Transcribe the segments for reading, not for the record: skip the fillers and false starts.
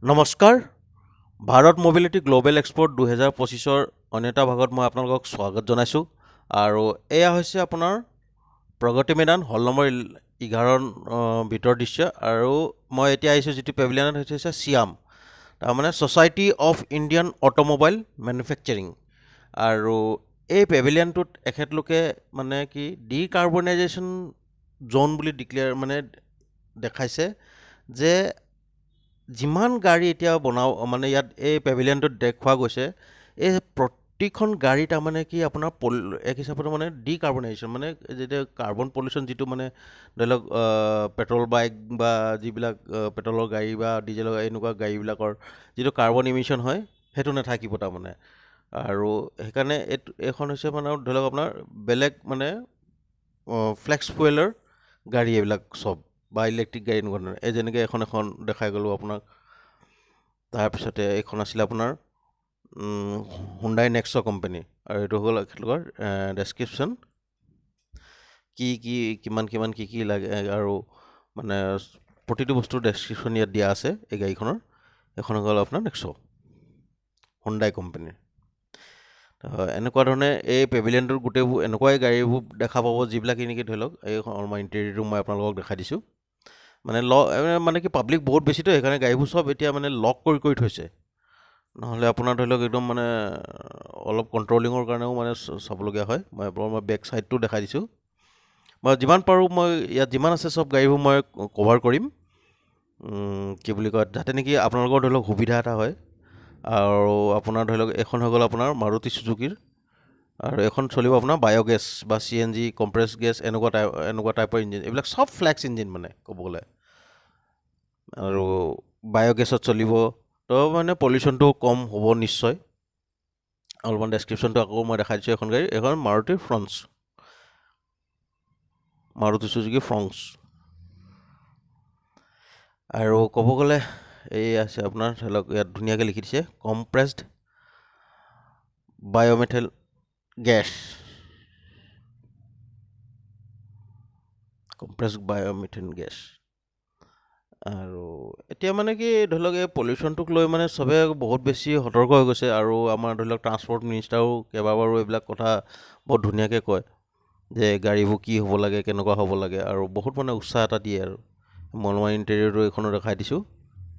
নমস্কাৰ। Bharat mobility global export 2025ৰ অন্য এটা ভাগত মই আপোনালোকক স্বাগত জনাইছোঁ। আৰু এয়া হৈছে আপোনাৰ প্ৰগতি মৈদান হল নম্বৰ 11 ভিতৰৰ দৃশ্য। আৰু মই এতিয়া আহিছোঁ যিটো পেভিলিয়নত হৈছে চিয়াম, তাৰমানে society of Indian automobile manufacturing. আৰু এই পেভিলিয়নটোত এখেতলোকে মানে কি ডিকাৰ্বনাইজেশ্যন জ'ন বুলি দেখাইছে যে যিমান গাড়ী এতিয়া মানে ইয়াত এই পেভিলিয়নটোত দেখুওৱা গৈছে, এই প্ৰতিখন গাড়ী তাৰমানে কি আপোনাৰ এক হিচাপত মানে ডিকাৰ্বনাইজেশ্যন, মানে যেতিয়া কাৰ্বন পলিউশ্যন যিটো মানে ধৰি লওক পেট্ৰল বাইক বা যিবিলাক পেট্ৰলৰ গাড়ী বা ডিজেলৰ এনেকুৱা গাড়ীবিলাকৰ যিটো কাৰ্বন ইমিশ্যন হয় সেইটো নাথাকিব তাৰমানে। আৰু সেইকাৰণে এইখন হৈছে মানে ধৰি লওক আপোনাৰ বেলেগ মানে ফ্লেক্স ফুৱেলৰ গাড়ী এইবিলাক চব বা ইলেক্ট্ৰিক গাড়ী এনেকুৱা ধৰণৰ। এই যেনেকৈ এখন দেখাই গ'লোঁ আপোনাক। তাৰপিছতে এইখন আছিলে আপোনাৰ হুণ্ডাই নেক্সা কোম্পানী, আৰু এইটো হ'ল এখেতলোকৰ ডেছক্ৰিপশ্যন কিমান কি লাগে, আৰু মানে প্ৰতিটো বস্তুৰ ডেছক্ৰিপশ্যন ইয়াত দিয়া আছে এই গাড়ীখনৰ। এইখন হ'ল আপোনাৰ নেক্সা হুণ্ডাই কোম্পানীৰ। এনেকুৱা ধৰণে এই পেভিলিয়নটোৰ গোটেইবোৰ এনেকুৱাই গাড়ীবোৰ দেখা পাব যিবিলাক এনেকৈ ধৰি লওক এই ইণ্টেৰিয়ৰটো মই আপোনালোকক দেখাই দিছোঁ। মানে কি পাব্লিক বহুত বেছিতো, সেইকাৰণে গাড়ীবোৰ চব এতিয়া মানে লক কৰি থৈছে। নহ'লে আপোনাৰ ধৰি লওক একদম মানে অলপ কণ্ট্ৰলিঙৰ কাৰণেও মানে চাবলগীয়া হয়। মই বেক ছাইডটো দেখাই দিছোঁ। মই যিমান পাৰোঁ মই ইয়াত যিমান আছে চব গাড়ীবোৰ মই কভাৰ কৰিম, কি বুলি কয়, যাতে নেকি আপোনালোকৰ ধৰি লওক সুবিধা এটা হয়। আৰু আপোনাৰ ধৰি লওক এখন হৈ গ'ল আপোনাৰ মাৰুতি চুজুকীৰ, আৰু এখন চলিব আপোনাৰ বায়'গেছ বা CNG কম্প্ৰেছ গেছ এনেকুৱা টাইপৰ ইঞ্জিন। এইবিলাক চব ফ্লেক্স ইঞ্জিন মানে ক'ব গ'লে, আৰু বায়'গেছত চলিব, তো মানে পলিউশ্যনটো কম হ'ব নিশ্চয়। অলপমান ডেছক্ৰিপশ্যনটো আকৌ মই দেখাই দিছোঁ। এখন গাড়ী, এখন মাৰুতি চুজুকী ফ্ৰংছ। আৰু ক'ব গ'লে এই আছে আপোনাৰ ধৰি লওক ইয়াত ধুনীয়াকৈ লিখি দিছে কম্প্ৰেছড বায়'মেথেন গেছ, আৰু এতিয়া মানে কি ধৰি লওক এই পলিউশ্যনটোক লৈ মানে চবে বহুত বেছি সতৰ্ক হৈ গৈছে। আৰু আমাৰ ধৰি লওক ট্ৰান্সপৰ্ট মিনিষ্টাৰো কেইবাবাৰো এইবিলাক কথা বহুত ধুনীয়াকৈ কয় যে গাড়ীবোৰ কি হ'ব লাগে, কেনেকুৱা হ'ব লাগে, আৰু বহুত মানে উৎসাহ এটা দিয়ে। আৰু মই ইণ্টেৰিয়ৰটো এইখনো দেখাই দিছোঁ।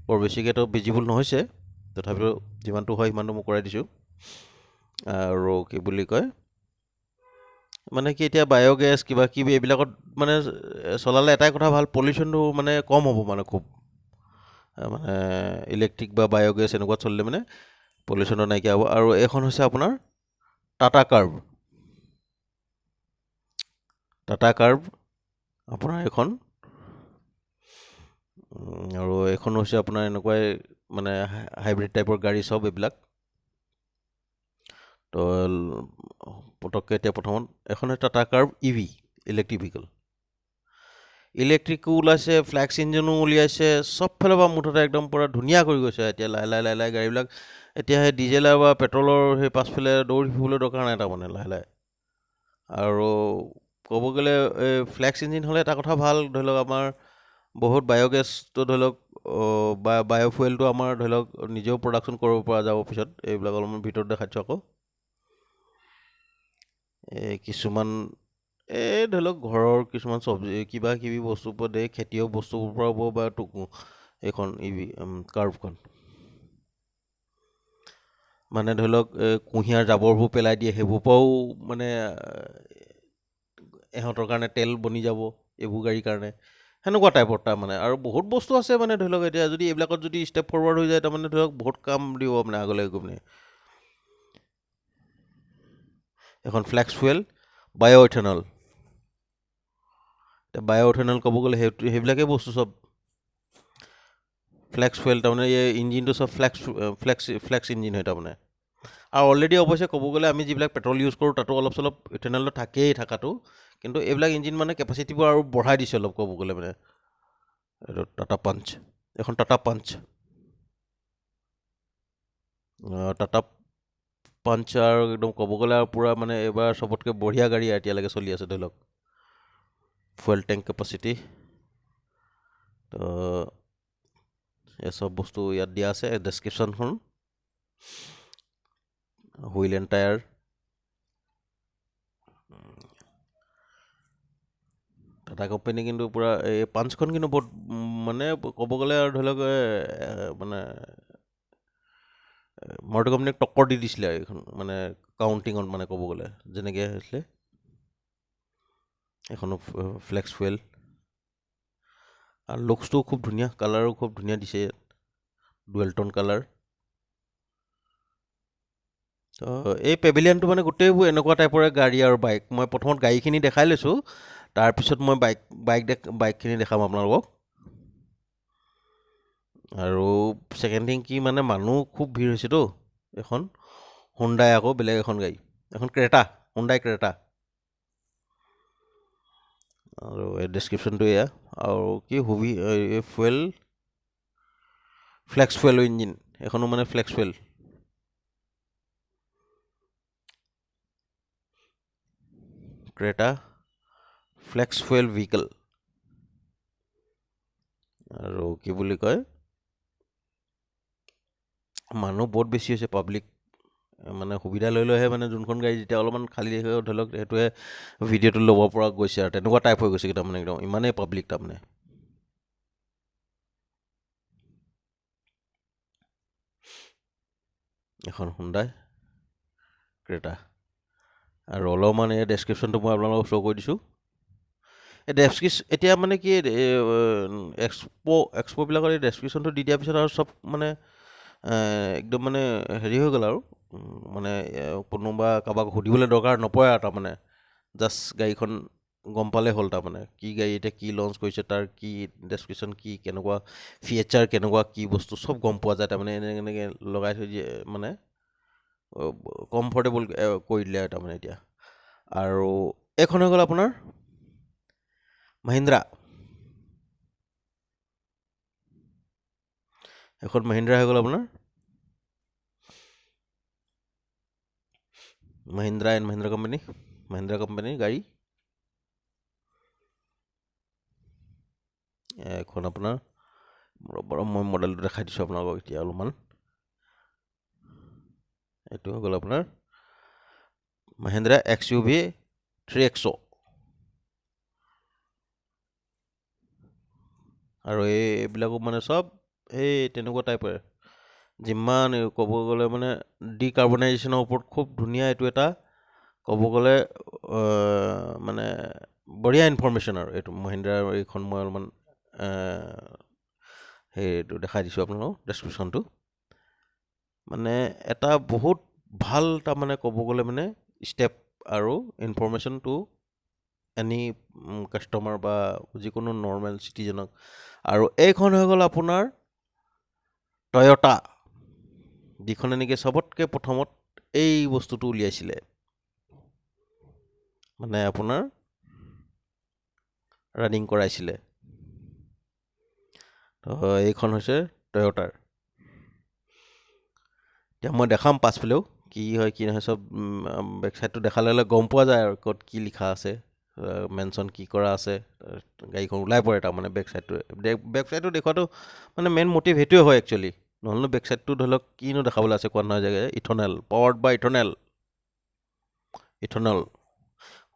বৰ বেছিকৈতো ভিজিবল নহৈছে, তথাপিও যিমানটো হয় সিমানটো মই কৰাই দিছোঁ। আৰু কি বুলি কয়, মানে কি এতিয়া বায়'গেছ কিবাকিবি এইবিলাকত মানে চলালে এটাই কথা ভাল, পলিউশ্যনটো মানে কম হ'ব মানে খুব। মানে ইলেক্ট্ৰিক বা বায়'গেছ এনেকুৱাত চলিলে মানে পলিউশ্যনটো নাইকিয়া হ'ব। আৰু এইখন হৈছে আপোনাৰ টাটা কাৰ্ভ আপোনাৰ এইখন। আৰু এইখন হৈছে আপোনাৰ এনেকুৱাই মানে হাইব্ৰিড টাইপৰ গাড়ী চব এইবিলাক। তো পটককৈ এতিয়া প্ৰথমত এখন Tata Curvv EV electric vehicle. ইলেক্ট্ৰিকো ওলাইছে, ফ্লেক্স ইঞ্জিনো উলিয়াইছে, চব ফালৰ পৰা মুঠতে একদম পূৰা ধুনীয়া কৰি গৈছে। এতিয়া লাহে গাড়ীবিলাক এতিয়া সেই ডিজেল বা পেট্ৰলৰ সেই পাছফালে দৌৰি ফুৰিবলৈ দৰকাৰ নাই তাৰমানে লাহে। আৰু ক'ব গ'লে এই ফ্লেক্স ইঞ্জিন হ'লে এটা কথা ভাল, ধৰি লওক আমাৰ বহুত বায়'গেছটো ধৰি লওক বায়'ফুৱেলটো আমাৰ ধৰি লওক নিজেও প্ৰডাকশ্যন কৰিব পৰা যাব পিছত। এইবিলাক অলপমান ভিতৰত দেখাইছোঁ আকৌ। কিছুমান ধৰি লওক ঘৰৰ কিছুমান চব্জি কিবাকিবি বস্তুৰ ওপৰত খেতিয়ক বস্তুবোৰ পৰা হ'ব, বা এইখন EV কাৰ্ভখন মানে ধৰি লওক কুঁহিয়াৰ জাবৰবোৰ পেলাই দিয়ে, সেইবোৰ পৰাও মানে ইহঁতৰ কাৰণে তেল বনি যাব এইবোৰ গাড়ীৰ কাৰণে, সেনেকুৱা টাইপৰ তাৰমানে। আৰু বহুত বস্তু আছে মানে ধৰি লওক এতিয়া যদি এইবিলাকত যদি ষ্টেপ ফৰৱাৰ্ড হৈ যায় তাৰমানে ধৰি লওক বহুত কাম দিব মানে আগলৈ গৈ পিনে। এখন ফ্লেক্স ফুৱেল বায়'ইথেনল। বায়'ইথেনল ক'ব গ'লে সেইবিলাকেই বস্তু চব ফ্লেক্স ফুৱেল, তাৰমানে এই ইঞ্জিনটো চব ফ্লেক্স ইঞ্জিন হয় তাৰমানে। আৰু অলৰেডি অৱশ্যে ক'ব গ'লে আমি যিবিলাক পেট্ৰল ইউজ কৰোঁ তাতো অলপ চলপ ইথেনলটো থাকেই থকাটো, কিন্তু এইবিলাক ইঞ্জিন মানে কেপাচিটিবোৰ আৰু বঢ়াই দিছে অলপ ক'ব গ'লে মানে। এইটো টাটা পাঞ্চ, এখন টাটা পাঞ্চ আৰু একদম ক'ব গ'লে আৰু পূৰা মানে এইবাৰ চবতকৈ বঢ়িয়া গাড়ী এতিয়ালৈকে চলি আছে ধৰি লওক। ফুৱেল টেংক কেপাচিটি তো এই চব বস্তু ইয়াত দিয়া আছে ডেছক্ৰিপশ্যনখন wheel and tyre Tata company কিন্তু পূৰা এই পাঞ্চখন কিন্তু বহুত মানে ক'ব গ'লে আৰু ধৰি লওক মানে মাৰুতি কোম্পানীক টক্কৰ দি দিছিলে আৰু এইখন মানে কাউণ্টিঙত মানে ক'ব গ'লে যেনেকৈ হৈছিলে এইখনো ফ্লেক্স ফুৱেল আৰু লুকছটোও খুব ধুনীয়া কালাৰো খুব ধুনীয়া দিছে ডুৱেলটন কালাৰ এই পেভিলিয়নটো মানে গোটেইবোৰ এনেকুৱা টাইপৰে গাড়ী আৰু বাইক মই প্ৰথমত গাড়ীখিনি দেখাই লৈছোঁ তাৰপিছত মই বাইকখিনি দেখাম আপোনালোকক আৰু ছেকেণ্ড থিং কি মানে মানুহ খুব ভিৰ হৈছেতো এখন হুণ্ডাই আকৌ বেলেগ এখন গাড়ী এখন ক্ৰেটা হুণ্ডাই ক্ৰেটা আৰু এই ডেছক্ৰিপশ্যনটো এয়া আৰু কি ফুৱেল ফ্লেক্স ফুৱেল ইঞ্জিন এখনো মানে flex fuel Creta flex fuel vehicle আৰু কি বুলি কয় মানুহ বহুত বেছি হৈছে পাব্লিক মানে সুবিধা লৈ লৈহে মানে যোনখন গাড়ী যেতিয়া অলপমান খালী হৈ ধৰি লওক সেইটোৱে ভিডিঅ'টো ল'ব পৰা গৈছে আৰু তেনেকুৱা টাইপ হৈ গৈছে তাৰমানে একদম ইমানেই পাব্লিক তাৰমানে এখন হুণ্ডাই ক্ৰেটা আৰু অলপমান এই ডেছক্ৰিপশ্যনটো মই আপোনালোকক শ্ব' কৰি দিছোঁ এই এতিয়া মানে কি এক্সপ'বিলাকৰ এই ডেছক্ৰিপশ্যনটো দি দিয়াৰ পিছত আৰু চব মানে একদম মানে হেৰি হৈ গ'ল আৰু মানে কোনোবা কাৰোবাক সুধিবলৈ দৰকাৰ নপৰে আৰু তাৰমানে জাষ্ট গাড়ীখন গম পালেই হ'ল তাৰমানে কি গাড়ী এতিয়া কি লঞ্চ কৰিছে তাৰ কি ডেছক্ৰিপশ্যন কি কেনেকুৱা ফিচাৰ কেনেকুৱা কি বস্তু চব গম পোৱা যায় তাৰমানে এনেকৈ লগাই থৈ দিয়ে মানে কমফৰ্টেবল কৰি দিলে তাৰমানে এতিয়া আৰু এইখন হৈ গ'ল আপোনাৰ মহিন্দ্ৰা এখন মহিন্দ্ৰা হৈ গ'ল আপোনাৰ মহিন্দ্ৰা এণ্ড মহিন্দ্ৰা কোম্পানীৰ গাড়ী এখন আপোনাৰ মই মডেলটো দেখাই দিছোঁ আপোনালোকক এতিয়া অলপমান এইটো হৈ গ'ল আপোনাৰ মহিন্দ্ৰা XUV 3XO আৰু এইবিলাকো মানে চব এই তেনেকুৱা টাইপৰে যিমান ক'ব গ'লে মানে ডিকাৰ্বনাইজেশ্যনৰ ওপৰত খুব ধুনীয়া এইটো এটা ক'ব গ'লে মানে বঢ়িয়া ইনফৰ্মেশ্যন আৰু এইটো মহিন্দ্ৰাৰ এইখন মই অলপমান সেইটো দেখাই দিছোঁ আপোনালোকক ডেছক্ৰিপশ্যনটো মানে এটা বহুত ভাল তাৰমানে ক'ব গ'লে মানে ষ্টেপ আৰু ইনফৰ্মেশ্যন টু এনি কাষ্টমাৰ বা যিকোনো নৰ্মেল চিটিজেনক আৰু এইখন হৈ গ'ল আপোনাৰ টয়টা যিখনে নেকি চবতকৈ প্ৰথমত এই বস্তুটো উলিয়াইছিলে মানে আপোনাৰ ৰানিং কৰাইছিলে এইখন হৈছে টয়টাৰ এতিয়া মই দেখাম পাছফালেও কি হয় কি নহয় চব ৱেবছাইটটো দেখালে গম পোৱা যায় আৰু ক'ত কি লিখা আছে মেনশ্যন কি কৰা আছে গাড়ীখন ওলাই পৰে তাৰমানে বেকছাইডটো দেখুৱাটো মানে মেইন মটিভ সেইটোৱে হয় একচুৱেলি নহ'লেনো বেকছাইডটো ধৰি লওক কিনো দেখাবলৈ আছে কোৱা নহয় জেগাই ইথনেল পাৱাৰ্ড বা ইথনেল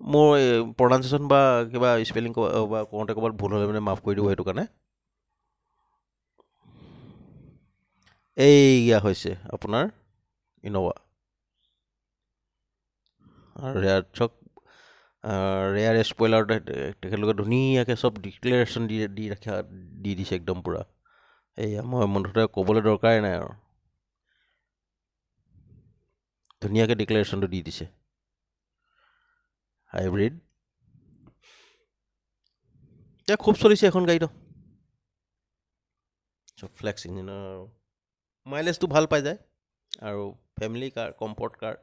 মোৰ প্ৰনাউন্সিয়েশ্যন বা কিবা স্পেলিং বা কওঁতে ক'ৰবাত ভুল হ'লে মানে মাফ কৰি দিব সেইটো কাৰণে এইয়া হৈছে আপোনাৰ ইন'ভা আৰু ৰেয়াৰ চক ৰেয়াৰ স্পইলাৰ তেখেতলোকে ধুনীয়াকৈ চব ডিক্লেৰেশ্যন দি দিছে একদম পূৰা এয়া মই মুঠতে ক'বলৈ দৰকাৰেই নাই আৰু ধুনীয়াকৈ ডিক্লেৰেশ্যনটো দি দিছে হাইব্ৰিড এতিয়া খুব চলিছে এখন গাড়ীটো চব ফ্লেক্স ইঞ্জিনৰ মাইলেজটো ভাল পাই যায় আৰু ফেমিলি কাৰ কমফৰ্ট কাৰ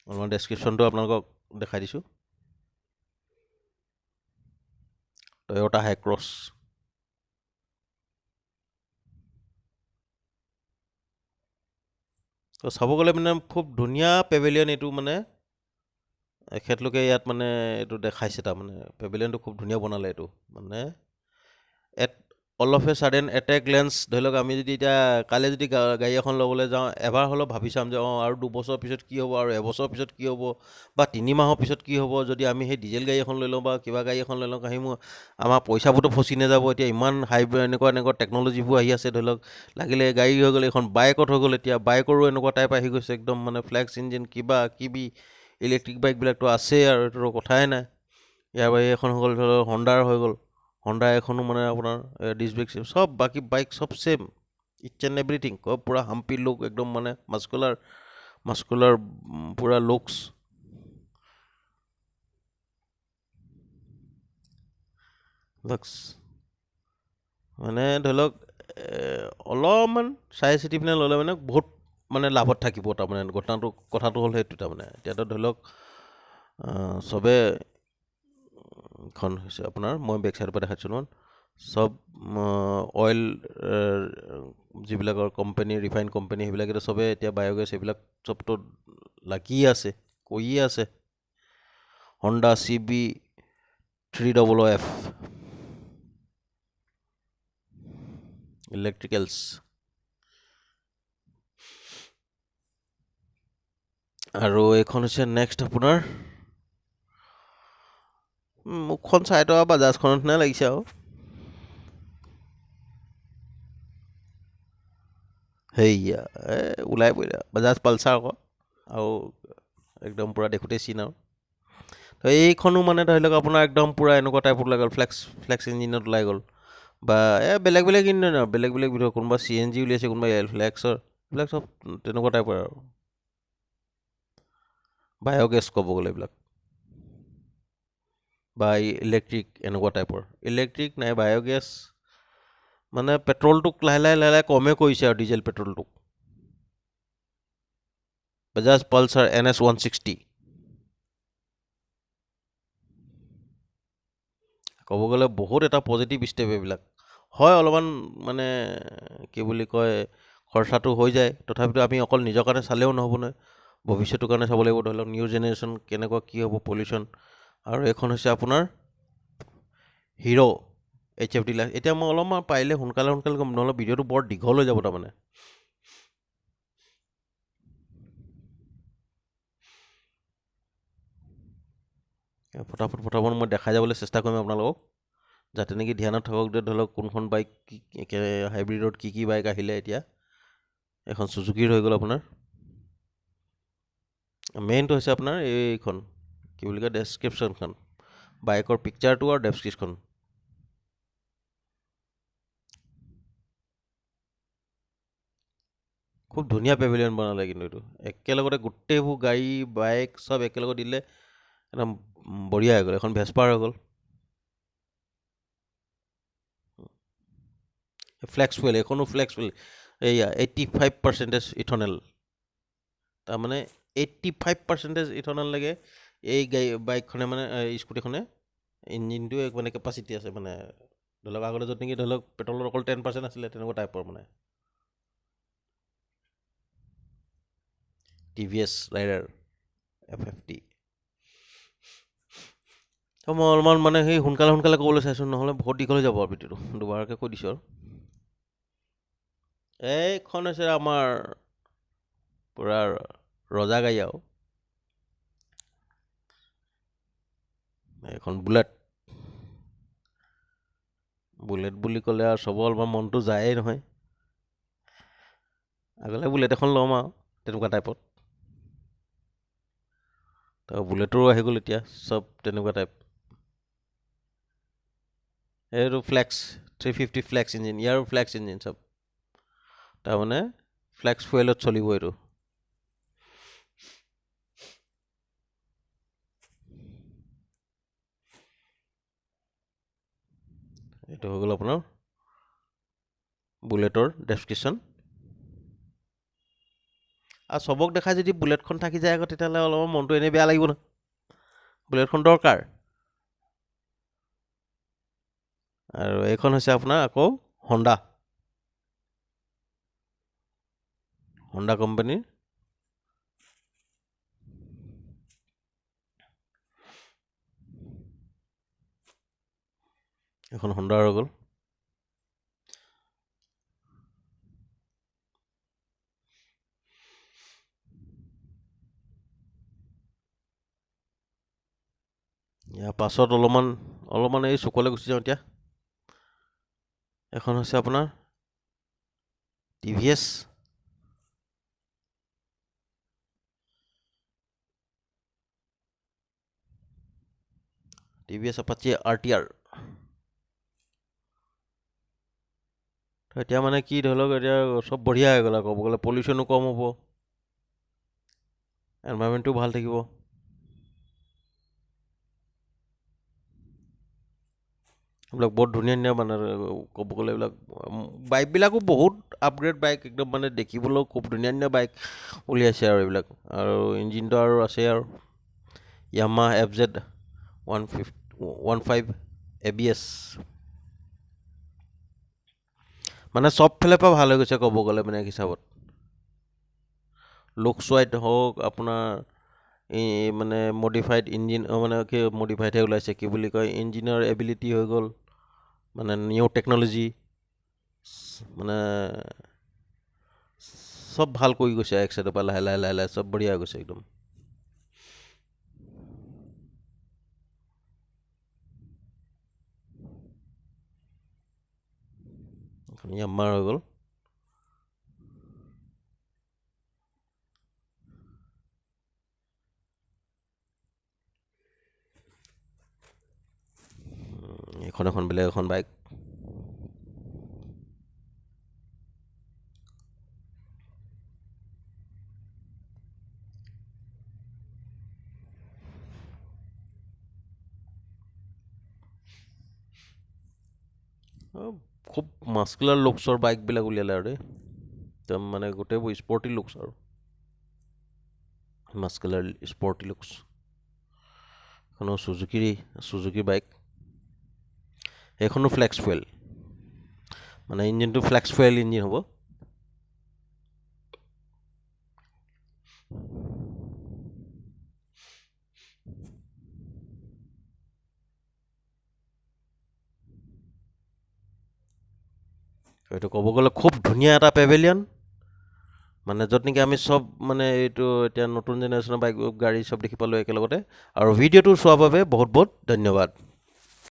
অলপমান ডেছক্ৰিপশ্যনটো আপোনালোকক দেখাই দিছোঁ টয়টা হাইক্ৰছ তো চাব গ'লে মানে খুব ধুনীয়া পেভিলিয়ন এইটো মানে এখেতলোকে ইয়াত মানে এইটো দেখাইছে তাৰমানে পেভিলিয়নটো খুব ধুনীয়া বনালে এইটো মানে at all of A sudden at A glance ধৰি লওক আমি যদি এতিয়া কাইলৈ যদি গাড়ী এখন ল'বলৈ যাওঁ এবাৰ হ'লেও ভাবি চাম যে আৰু 2 বছৰ পিছত কি হ'ব আৰু এবছৰ পিছত কি হ'ব বা 3 মাহৰ পিছত কি হ'ব যদি আমি সেই ডিজেল গাড়ী এখন লৈ লওঁ বা কিবা গাড়ী এখন লৈ লওঁ আমাৰ পইচাবোৰতো ফচি নাযাব এতিয়া ইমান এনেকুৱা এনেকুৱা টেকন'লজিবোৰ আহি আছে ধৰি লওক লাগিলে গাড়ী হৈ গ'ল এখন বাইকত হৈ গ'ল এতিয়া বাইকৰো এনেকুৱা টাইপ আহি গৈছে একদম মানে ফ্লেক্স ইঞ্জিন কিবা কিবি ইলেক্ট্ৰিক বাইকবিলাকতো আছেই আৰু এইটোতো কথাই নাই ইয়াৰ বাহিৰে এখন হৈ গ'ল ধৰি লওক হণ্ডাৰ হৈ গ'ল হণ্ডা এখনো মানে আপোনাৰ ডিছ ব্ৰেক চব বাকী বাইক চব ছেম ইটছ এণ্ড এভৰিথিং পূৰা হাম্পি লুক একদম মানে মাস্কুলাৰ মাস্কুলাৰ পূৰা লুকছ লুকছ মানে ধৰি লওক অলপমান চাই চিতি পিনে ল'লে মানে বহুত মানে লাভত থাকিব তাৰমানে কথাটো হ'ল সেইটো তাৰমানে এতিয়াতো ধৰি লওক চবে খন হৈছে আপোনাৰ মই বেক চাইডৰ পৰা দেখাইছোঁ নহয় চব অইল যিবিলাকৰ কোম্পানী ৰিফাইন কোম্পানী সেইবিলাকেতো চবে এতিয়া বায়'গেছ সেইবিলাক চবতো লাগিয়ে আছে কৰিয়ে আছে হণ্ডা CB300F ইলেক্ট্ৰিকেলছ আৰু এইখন হৈছে নেক্সট আপোনাৰ মুখখন চাই থকা বাজাজখনৰ নিচিনা লাগিছে আৰু সেয়া ওলাই পৰিলে বাজাজ পালচাৰ আকৌ আৰু একদম পূৰা দেখোঁতেই চিন আৰু তো এইখনো মানে ধৰি লওক আপোনাৰ একদম পূৰা এনেকুৱা টাইপত ওলাই গ'ল ফ্লেক্স ইঞ্জিনত ওলাই গ'ল বা বেলেগ বেলেগ ইঞ্জিন আৰু বেলেগ বেলেগ ভিতৰত কোনোবা CNG উলিয়াইছে কোনোবা ফ্লেক্সৰ এইবিলাক চব তেনেকুৱা টাইপৰ আৰু বায়'গেছ ক'ব গ'লে এইবিলাক বা ইলেক্ট্ৰিক এনেকুৱা টাইপৰ ইলেক্ট্ৰিক নাই বায়'গেছ মানে পেট্ৰলটোক লাহে লাহে কমেই কৰিছে আৰু ডিজেল পেট্ৰলটোক বাজাজ পালচাৰ NS 160 ক'ব গ'লে বহুত এটা পজিটিভ ষ্টেপ এইবিলাক হয় অলপমান মানে কি বুলি কয় খৰচাটো হৈ যায় তথাপিতো আমি অকল নিজৰ কাৰণে চালেও নহ'ব নহয় ভৱিষ্যতৰ কাৰণে চাব লাগিব ধৰি লওক নিউ জেনেৰেশ্যন কেনেকুৱা কি হ'ব পলিউশ্যন আৰু এইখন হৈছে আপোনাৰ হিৰ' HFD এতিয়া মই অলপমান পাৰিলে সোনকালে ক'ম নহ'লে ভিডিঅ'টো বৰ দীঘল হৈ যাব তাৰমানে ফটাফট মই দেখাই যাবলৈ চেষ্টা কৰিম আপোনালোকক যাতে নেকি ধ্যানত থাকক যে ধৰি লওক কোনখন বাইক হাইব্ৰিডত কি বাইক আহিলে এতিয়া এখন চুজুকিৰ হৈ গ'ল আপোনাৰ মেইনটো হৈছে আপোনাৰ এইখন কি বুলি কয় ডেছক্ৰিপশ্যনখন বাইকৰ পিকচাৰটো আৰু ডেছক্ৰিপশ্যন খুব ধুনীয়া পেভিলিয়ন বনালে কিন্তু এইটো একেলগতে গোটেইবোৰ গাড়ী বাইক চব একেলগত দিলে একদম বঢ়িয়া হৈ গ'ল এখন ভেস্পাৰ হৈ গ'ল ফ্লেক্স ফুৱেল এইখনো ফ্লেক্স ফুৱেল এইয়া 85% ইথনেল তাৰমানে 85% ইথনেল লাগে এই বাইকখনে মানে স্কুটিখনে ইঞ্জিনটো মানে কেপাচিটি আছে মানে ধৰি লওক আগতে য'ত নেকি ধৰি লওক পেট্ৰলৰ অকল 10% আছিলে তেনেকুৱা টাইপৰ মানে TVS ৰাইডাৰ F50 মই অলপমান মানে সেই সোনকালে ক'বলৈ চাইছোঁ নহ'লে বহুত দীঘল হৈ যাব আৰু ভিডিঅ'টো দুবাৰকৈ কৈ দিছোঁ আৰু এইখন হৈছে আমাৰ পূৰা ৰজা গাড়ী আৰু এইখন বুলেট বুলি ক'লে আৰু চবৰ অলপমান মনটো যায়েই নহয় আগলৈ বুলেট এখন ল'ম আৰু তেনেকুৱা টাইপত তাৰ বুলেটৰো আহি গ'ল এতিয়া চব তেনেকুৱা টাইপ এইটো ফ্লেক্স 350 ফ্লেক্স ইঞ্জিন ইয়াৰো ফ্লেক্স ইঞ্জিন চব তাৰমানে ফ্লেক্স ফুৱেলত চলিব এইটো এইটো হৈ গ'ল আপোনাৰ বুলেটৰ ডেছক্ৰিপশ্যন আৰু চবক দেখাই যদি বুলেটখন থাকি যায় আকৌ তেতিয়াহ'লে অলপমান মনটো এনেই বেয়া লাগিব নহয় বুলেটখন দৰকাৰ আৰু এইখন হৈছে আপোনাৰ আকৌ হণ্ডা কোম্পানীৰ এখন হণ্ডাৰ হৈ গ'ল। ইয়াৰ পাছত অলপমান এই চুকলৈ গুচি যাওঁ এতিয়া। এখন হৈছে আপোনাৰ TVS, Apache RTR। এতিয়া মানে কি ধৰি লওক, এতিয়া চব বঢ়িয়া হৈ গ'ল। ক'ব গ'লে পলিউশ্যনো কম হ'ব, এনভাইৰনমেণ্টটো ভাল থাকিব। এইবিলাক বহুত ধুনীয়া মানে ক'ব গ'লে এইবিলাক বাইকবিলাকো বহুত আপগ্ৰেড বাইক, একদম মানে দেখিবলৈও খুব ধুনীয়া বাইক উলিয়াইছে আৰু এইবিলাক। আৰু ইঞ্জিনটো আৰু আছে আৰু Yamaha FZ 115 ABS, মানে চব ফালৰ পৰা ভাল হৈ গৈছে ক'ব গ'লে মানে এক হিচাপত। লুকছ ৱাইজ হওক, আপোনাৰ এই মানে মডিফাইড ইঞ্জিন, মানে কি মডিফাইডহে ওলাইছে, কি বুলি কয়, ইঞ্জিনৰ এবিলিটি হৈ গ'ল, মানে নিউ টেকন'লজি, মানে চব ভাল কৰি গৈছে এক চাইডৰ পৰা, লাহে লাহে চব বঢ়িয়া হৈ গৈছে একদম। Yamaha হৈ গ'ল। এখন বেলেগ এখন বাইক। খুব মাস্কুলাৰ লুকছৰ বাইকবিলাক উলিয়ালে আৰু দেই, একদম মানে গোটেইবোৰ স্পৰ্টি লুকছ আৰু মাস্কুলাৰ স্পৰ্টি লুকছ। এখনো চুজুকি বাইক, সেইখনো ফ্লেক্স ফুৱেল, মানে ইঞ্জিনটো ফ্লেক্স ফুৱেল ইঞ্জিন হ'ব। এইটো ক'ব গ'লে খুব ধুনীয়া এটা পেভিলিয়ন, মানে য'ত নেকি আমি চব মানে এইটো এতিয়া নতুন জেনেৰেশ্যনৰ বাইক গাড়ী চব দেখি পালোঁ একেলগতে। আৰু ভিডিঅ'টো চোৱাৰ বাবে বহুত বহুত ধন্যবাদ।